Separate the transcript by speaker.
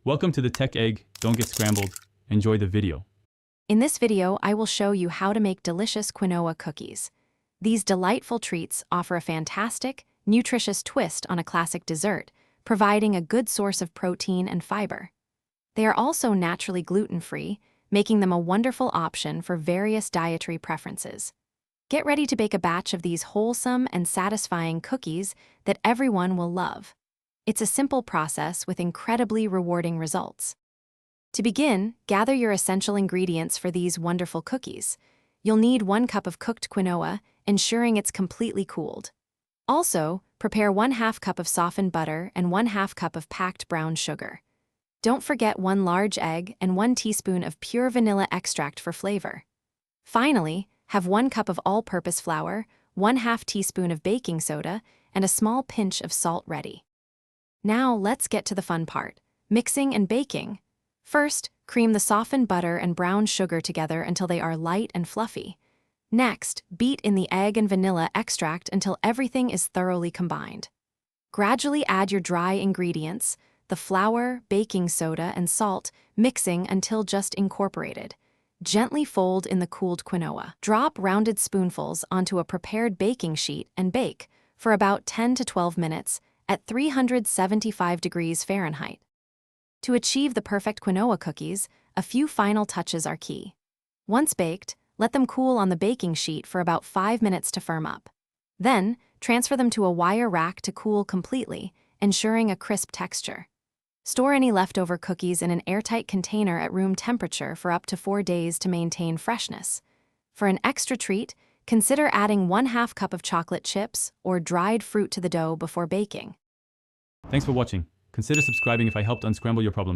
Speaker 1: Welcome to the Tech Egg. Don't get scrambled. Enjoy the video.
Speaker 2: In this video, I will show you how to make delicious quinoa cookies. These delightful treats offer a fantastic, nutritious twist on a classic dessert, providing a good source of protein and fiber. They are also naturally gluten-free, making them a wonderful option for various dietary preferences. Get ready to bake a batch of these wholesome and satisfying cookies that everyone will love. It's a simple process with incredibly rewarding results. To begin, gather your essential ingredients for these wonderful cookies. You'll need 1 cup of cooked quinoa, ensuring it's completely cooled. Also, prepare 1/2 cup of softened butter and 1/2 cup of packed brown sugar. Don't forget 1 large egg and 1 teaspoon of pure vanilla extract for flavor. Finally, have 1 cup of all-purpose flour, 1/2 teaspoon of baking soda, and a small pinch of salt ready. Now let's get to the fun part, mixing and baking. First, cream the softened butter and brown sugar together until they are light and fluffy. Next, beat in the egg and vanilla extract until everything is thoroughly combined. Gradually add your dry ingredients, the flour, baking soda, and salt, mixing until just incorporated. Gently fold in the cooled quinoa. Drop rounded spoonfuls onto a prepared baking sheet and bake for about 10 to 12 minutes at 375 degrees Fahrenheit. To achieve the perfect quinoa cookies, a few final touches are key. Once baked, let them cool on the baking sheet for about 5 minutes to firm up. Then, transfer them to a wire rack to cool completely, ensuring a crisp texture. Store any leftover cookies in an airtight container at room temperature for up to 4 days to maintain freshness. For an extra treat, consider adding 1/2 cup of chocolate chips or dried fruit to the dough before baking.
Speaker 1: Thanks for watching. Consider subscribing if I helped unscramble your problems.